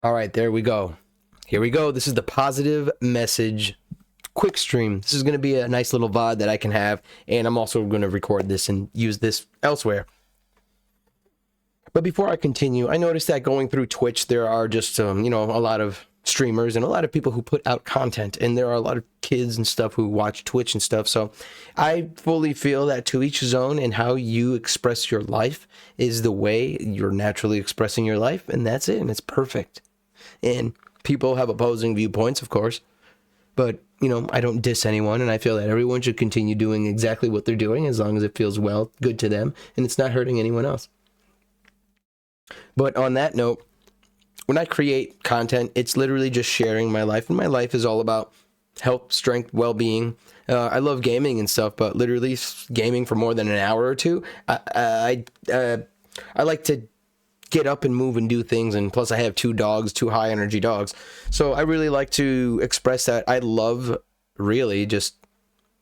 All right, there we go. Here we go. This is the positive message quick stream. This is going to be a nice little VOD that I can have, and I'm also going to record this and use this elsewhere. But before I continue, I noticed that going through Twitch, there are just, a lot of streamers and a lot of people who put out content, and there are a lot of kids and stuff who watch Twitch and stuff. So I fully feel that to each his own, and how you express your life is the way you're naturally expressing your life, and that's it, and it's perfect. And people have opposing viewpoints, of course, but I don't diss anyone, and I feel that everyone should continue doing exactly what they're doing as long as it feels good to them, and it's not hurting anyone else. But on that note, when I create content, it's literally just sharing my life, and my life is all about health, strength, well-being. I love gaming and stuff, but literally gaming for more than an hour or two, I like to get up and move and do things, and plus I have two high energy dogs, so I really like to express that. I love, really, just,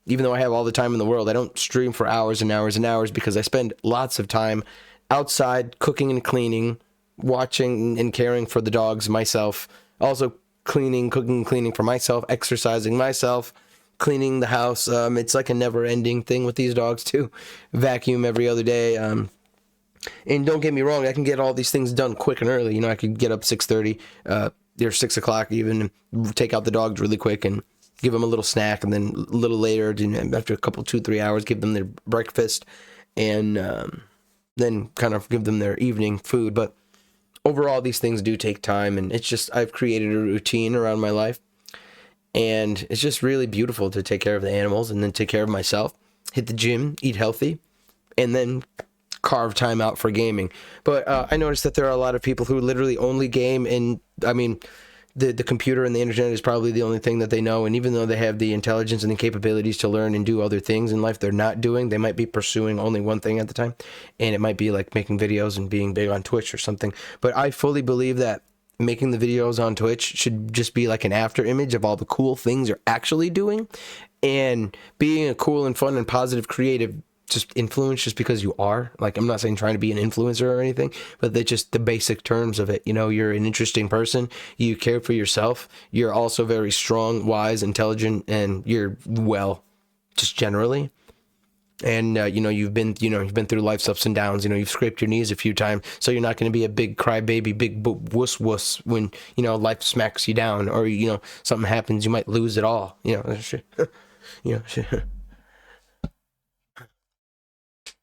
even though I have all the time in the world, I don't stream for hours and hours and hours, because I spend lots of time outside cooking and cleaning, watching and caring for the dogs myself, also cooking and cleaning for myself, exercising myself, cleaning the house. It's like a never-ending thing with these dogs too. Vacuum every other day. And don't get me wrong, I can get all these things done quick and early. I could get up 6:30, or 6 o'clock even, take out the dogs really quick and give them a little snack, and then a little later, after a couple, 2-3 hours, give them their breakfast, and then kind of give them their evening food. But overall, these things do take time, and it's just, I've created a routine around my life, and it's just really beautiful to take care of the animals and then take care of myself, hit the gym, eat healthy, and then carve time out for gaming. But I noticed that there are a lot of people who literally only game, and the computer and the internet is probably the only thing that they know, and even though they have the intelligence and the capabilities to learn and do other things in life they're not doing, they might be pursuing only one thing at the time, and it might be like making videos and being big on Twitch or something. But I fully believe that making the videos on Twitch should just be like an after image of all the cool things you're actually doing, and being a cool and fun and positive creative just influence just because you are. Like, I'm not saying trying to be an influencer or anything, but they're just the basic terms of it. You're an interesting person, you care for yourself, you're also very strong, wise, intelligent, and you're well, just generally. And you've been through life's ups and downs. You've scraped your knees a few times, so you're not going to be a big crybaby, big wuss when life smacks you down, or something happens, you might lose it all.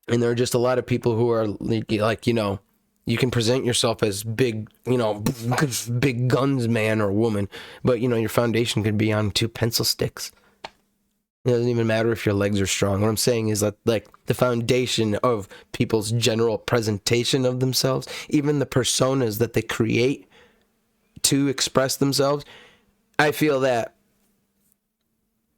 And there are just a lot of people who are like, you can present yourself as big, big guns man or woman, but your foundation could be on 2 pencil sticks. It doesn't even matter if your legs are strong. What I'm saying is that, like, the foundation of people's general presentation of themselves, even the personas that they create to express themselves, I feel that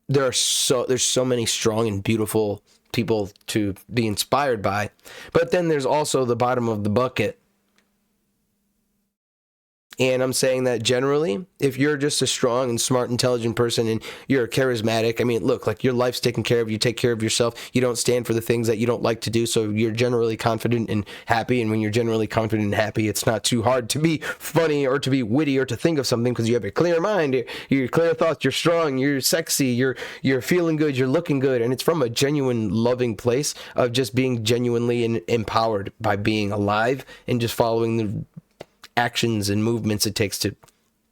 there's so many strong and beautiful people to be inspired by. But then there's also the bottom of the bucket. And I'm saying that generally, if you're just a strong and smart, intelligent person, and you're charismatic, look, like, your life's taken care of, you take care of yourself, you don't stand for the things that you don't like to do, so you're generally confident and happy. And when you're generally confident and happy, it's not too hard to be funny or to be witty or to think of something, because you have a clear mind, your clear thoughts, you're strong, you're sexy, you're feeling good, you're looking good, and it's from a genuine, loving place of just being genuinely empowered by being alive and just following the actions and movements it takes to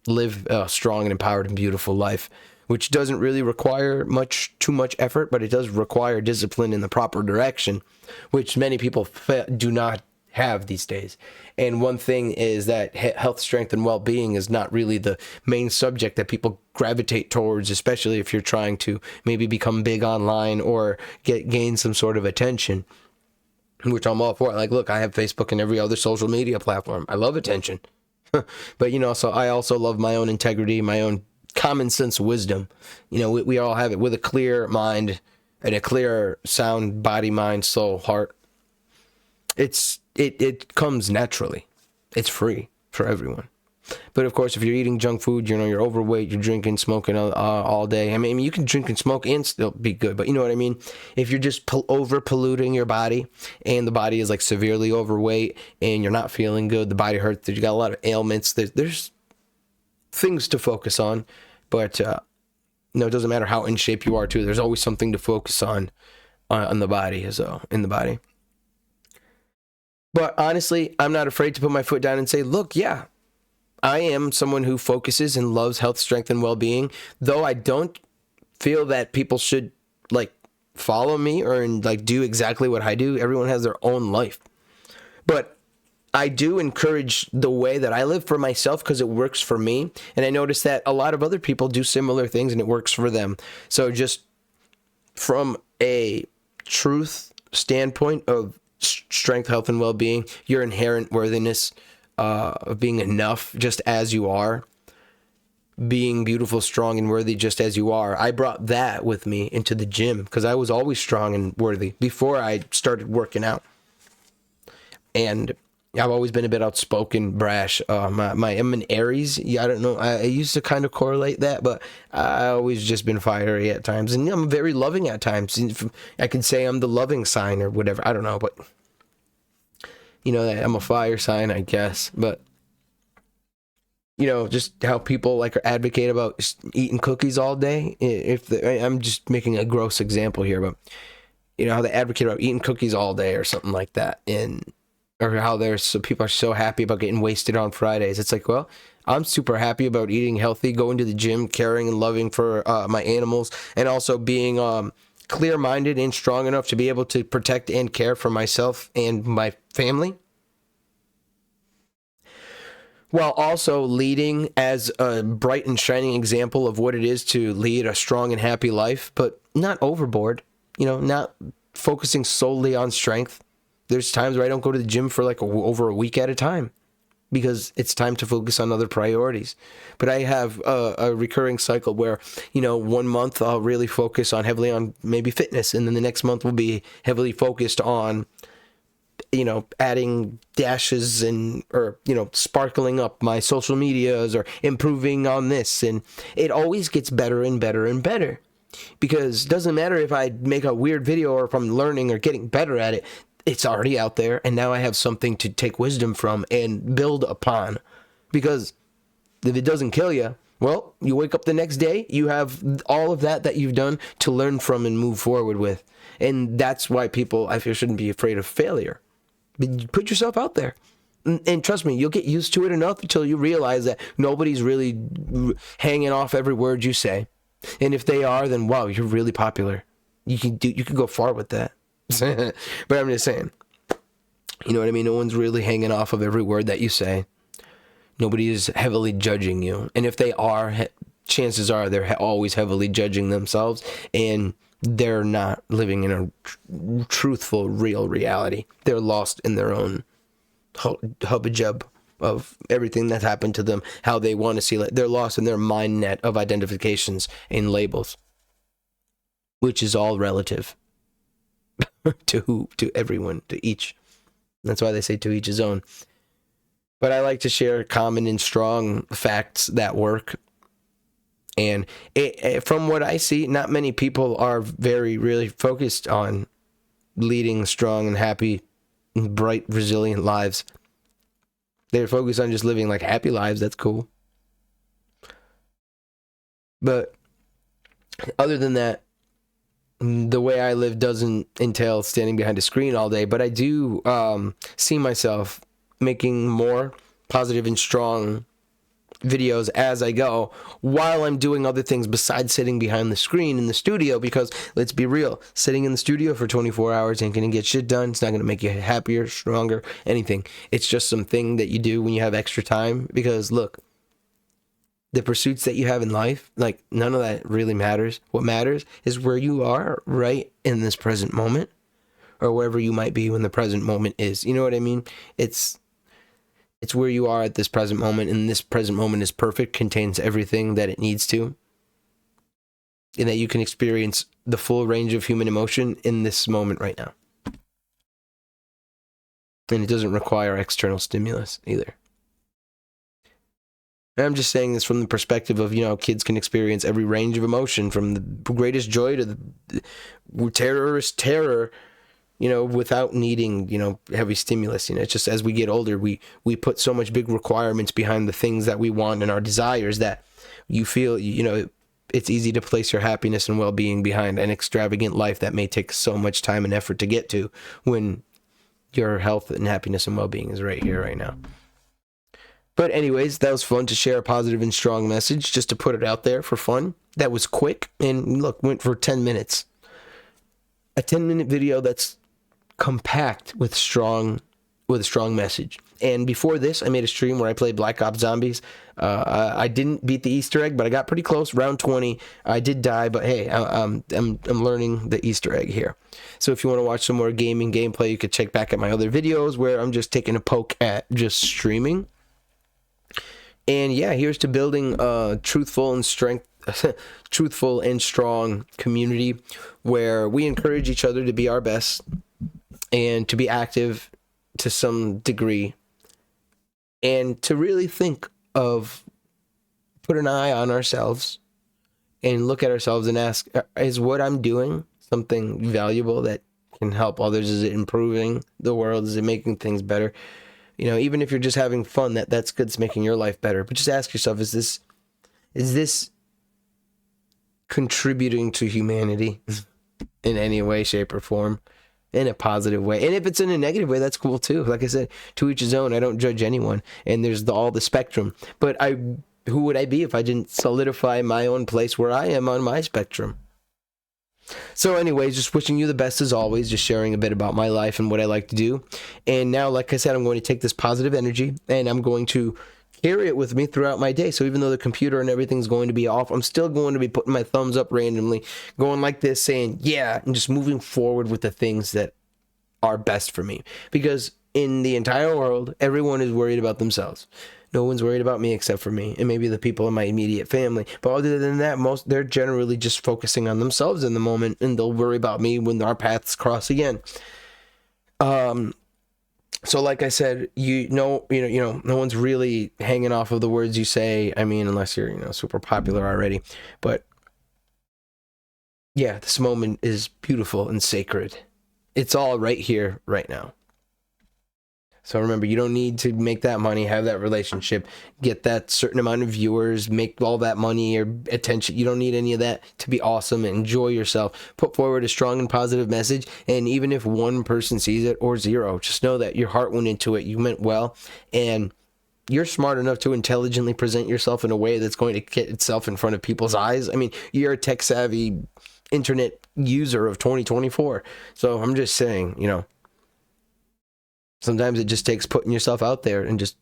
live a strong and empowered and beautiful life, which doesn't really require too much effort, but it does require discipline in the proper direction, which many people do not have these days. And one thing is that health, strength, and well-being is not really the main subject that people gravitate towards, especially if you're trying to maybe become big online or gain some sort of attention, which I'm all for. Like, look, I have Facebook and every other social media platform. I love attention. But, so I also love my own integrity, my own common sense wisdom. We all have it, with a clear mind and a clear, sound body, mind, soul, heart. It comes naturally. It's free for everyone. But of course, if you're eating junk food, you're overweight, you're drinking, smoking all day. You can drink and smoke and still be good, but you know what I mean? If you're just over polluting your body, and the body is like severely overweight, and you're not feeling good, the body hurts, you got a lot of ailments, there's things to focus on, but it doesn't matter how in shape you are too. There's always something to focus on the body, so in the body. But honestly, I'm not afraid to put my foot down and say, look, yeah, I am someone who focuses and loves health, strength, and well-being, though I don't feel that people should like follow me or like do exactly what I do. Everyone has their own life. But I do encourage the way that I live for myself because it works for me. And I notice that a lot of other people do similar things and it works for them. So just from a truth standpoint of strength, health, and well-being, your inherent worthiness of being enough just as you are, being beautiful, strong, and worthy just as you are. I brought that with me into the gym because I was always strong and worthy before I started working out. And I've always been a bit outspoken, brash. I'm an Aries. Yeah, I don't know. I used to kind of correlate that, but I always just been fiery at times, and I'm very loving at times. I can say I'm the loving sign or whatever. I don't know, but I'm a fire sign, I guess. But just how people like advocate about eating cookies all day. I'm just making a gross example here, but how they advocate about eating cookies all day or something like that, or how people are so happy about getting wasted on Fridays. It's like, well, I'm super happy about eating healthy, going to the gym, caring and loving for my animals, and also being clear-minded and strong enough to be able to protect and care for myself and my family, while also leading as a bright and shining example of what it is to lead a strong and happy life, but not overboard, not focusing solely on strength. There's times where I don't go to the gym for like over a week at a time because it's time to focus on other priorities. But I have a recurring cycle where, 1 month I'll really focus heavily on maybe fitness, and then the next month will be heavily focused on adding dashes or sparkling up my social medias or improving on this. And it always gets better and better and better, because it doesn't matter if I make a weird video or if I'm learning or getting better at it. It's already out there, and now I have something to take wisdom from and build upon. Because if it doesn't kill you, well, you wake up the next day, you have all of that you've done to learn from and move forward with. And that's why people, I feel, shouldn't be afraid of failure. But put yourself out there. And trust me, you'll get used to it enough until you realize that nobody's really hanging off every word you say. And if they are, then wow, you're really popular. You can go far with that. But I'm just saying, you know what I mean? No one's really hanging off of every word that you say. Nobody is heavily judging you. And if they are, chances are they're always heavily judging themselves, and they're not living in a truthful, real reality. They're lost in their own hubbub of everything that's happened to them, how they want to see it. They're lost in their mind net of identifications and labels, which is all relative. to everyone, to each. That's why they say to each his own. But I like to share common and strong facts that work. And from what I see, not many people are really focused on leading strong and happy, bright, resilient lives. They're focused on just living like happy lives. That's cool. But other than that, the way I live doesn't entail standing behind a screen all day, but I do see myself making more positive and strong videos as I go while I'm doing other things besides sitting behind the screen in the studio, because let's be real, sitting in the studio for 24 hours ain't going to get shit done. It's not going to make you happier, stronger, anything. It's just something that you do when you have extra time, because look, the pursuits that you have in life, like, none of that really matters. What matters is where you are right in this present moment, or wherever you might be when the present moment is. You know what I mean? It's where you are at this present moment, and this present moment is perfect, contains everything that it needs to, and that you can experience the full range of human emotion in this moment right now. And it doesn't require external stimulus either. And I'm just saying this from the perspective of, kids can experience every range of emotion, from the greatest joy to the terrorist terror, without needing, heavy stimulus. It's just as we get older, we put so much big requirements behind the things that we want and our desires that you feel, it's easy to place your happiness and well-being behind an extravagant life that may take so much time and effort to get to, when your health and happiness and well-being is right here, right now. But anyways, that was fun to share a positive and strong message, just to put it out there for fun. That was quick, and look, went for 10 minutes. A 10-minute video that's compact with a strong message. And before this, I made a stream where I played Black Ops Zombies. I didn't beat the Easter egg, but I got pretty close. Round 20, I did die, but hey, I'm learning the Easter egg here. So if you want to watch some more gaming gameplay, you could check back at my other videos where I'm just taking a poke at just streaming. And yeah, here's to building a truthful and strong community where we encourage each other to be our best and to be active to some degree, and to really think of, put an eye on ourselves and look at ourselves and ask, is what I'm doing something valuable that can help others? Is it improving the world? Is it making things better? Even if you're just having fun, that's good. It's making your life better. But just ask yourself, is this contributing to humanity in any way, shape, or form, in a positive way? And if it's in a negative way, that's cool too. Like I said, to each his own. I don't judge anyone, and there's all the spectrum. But who would I be if I didn't solidify my own place where I am on my spectrum? So anyways, just wishing you the best as always, just sharing a bit about my life and what I like to do. And now, like I said, I'm going to take this positive energy and I'm going to carry it with me throughout my day. So even though the computer and everything's going to be off, I'm still going to be putting my thumbs up randomly, going like this, saying, yeah, and just moving forward with the things that are best for me. Because in the entire world, everyone is worried about themselves. No one's worried about me except for me and maybe the people in my immediate family. But other than that, they're generally just focusing on themselves in the moment, and they'll worry about me when our paths cross again. So like I said, no one's really hanging off of the words you say. I mean, unless you're, super popular already. But yeah, this moment is beautiful and sacred. It's all right here, right now. So remember, you don't need to make that money, have that relationship, get that certain amount of viewers, make all that money or attention. You don't need any of that to be awesome and enjoy yourself. Put forward a strong and positive message. And even if one person sees it or zero, just know that your heart went into it. You meant well. And you're smart enough to intelligently present yourself in a way that's going to get itself in front of people's eyes. I mean, you're a tech savvy internet user of 2024. So I'm just saying, sometimes it just takes putting yourself out there and just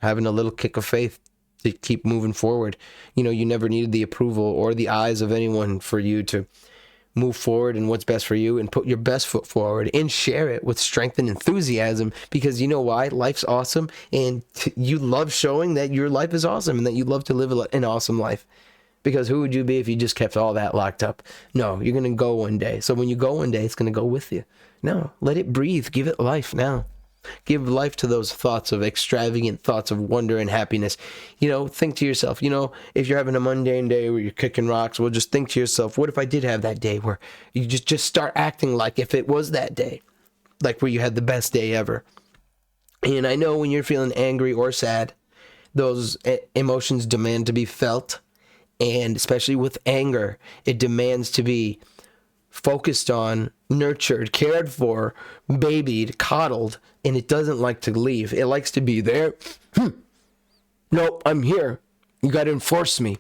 having a little kick of faith to keep moving forward. You never needed the approval or the eyes of anyone for you to move forward and what's best for you, and put your best foot forward and share it with strength and enthusiasm, because you know why? Life's awesome, and you love showing that your life is awesome and that you love to live an awesome life. Because who would you be if you just kept all that locked up? No, you're going to go one day. So when you go one day, it's going to go with you. No, let it breathe. Give it life now. Give life to those thoughts of extravagant thoughts of wonder and happiness. Think to yourself, if you're having a mundane day where you're kicking rocks, well, just think to yourself, what if I did have that day where you just start acting like if it was that day, like where you had the best day ever. And I know when you're feeling angry or sad, those emotions demand to be felt. And especially with anger, it demands to be focused on, nurtured, cared for, babied, coddled, and it doesn't like to leave. It likes to be there. Nope, I'm here. You got to enforce me.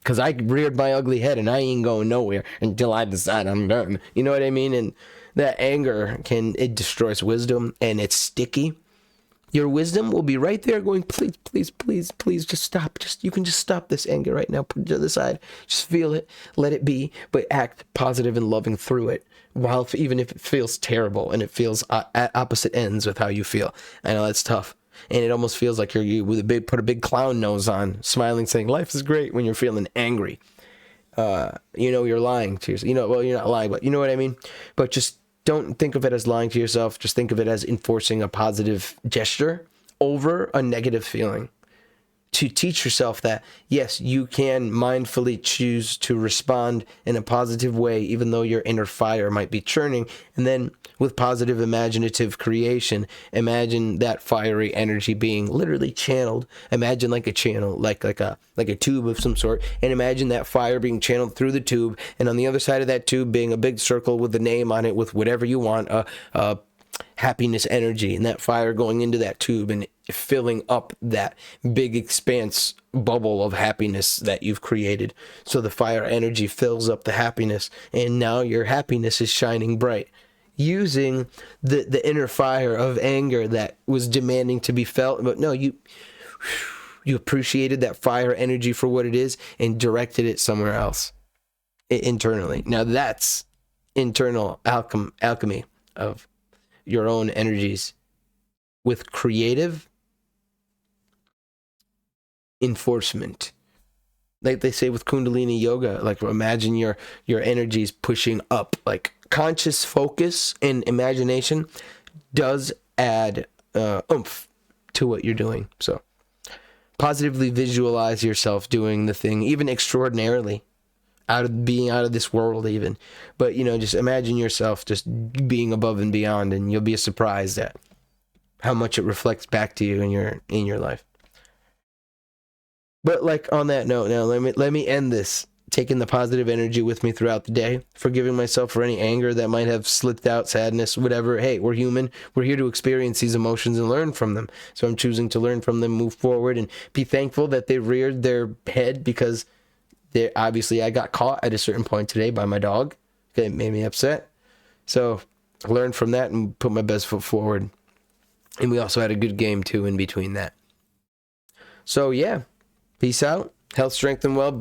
Because I reared my ugly head and I ain't going nowhere until I decide I'm done. You know what I mean? And that anger it destroys wisdom, and it's sticky. Your wisdom will be right there going, please, please, please, please, just stop. You can just stop this anger right now. Put it to the side. Just feel it. Let it be. But act positive and loving through it. Even if it feels terrible and it feels at opposite ends with how you feel. I know that's tough. And it almost feels like you put a big clown nose on, smiling, saying life is great when you're feeling angry. You're lying to yourself. Well, you're not lying, but you know what I mean? But just don't think of it as lying to yourself. Just think of it as enforcing a positive gesture over a negative feeling. to teach yourself that, yes, you can mindfully choose to respond in a positive way, even though your inner fire might be churning. And then with positive imaginative creation, imagine that fiery energy being literally channeled. Imagine like a channel, like a tube of some sort, and imagine that fire being channeled through the tube, and on the other side of that tube being a big circle with the name on it with whatever you want, happiness energy, and that fire going into that tube and filling up that big expanse bubble of happiness that you've created. So the fire energy fills up the happiness, and now your happiness is shining bright. Using the inner fire of anger that was demanding to be felt, but no, you appreciated that fire energy for what it is and directed it somewhere else internally. Now that's internal alchemy of your own energies with creative enforcement. Like they say with Kundalini yoga, like imagine your energies pushing up. Like conscious focus and imagination does add oomph to what you're doing. So positively visualize yourself doing the thing, even extraordinarily, out of this world even. But just imagine yourself just being above and beyond, and you'll be surprised at how much it reflects back to you in your life. But like on that note, now let me end this, taking the positive energy with me throughout the day, forgiving myself for any anger that might have slipped out, sadness, whatever. Hey, we're human. We're here to experience these emotions and learn from them. So I'm choosing to learn from them, move forward, and be thankful that they reared their head, because obviously I got caught at a certain point today by my dog. It made me upset. So I learned from that and put my best foot forward. And we also had a good game too in between that. So yeah, peace out, health, strength, and well-being.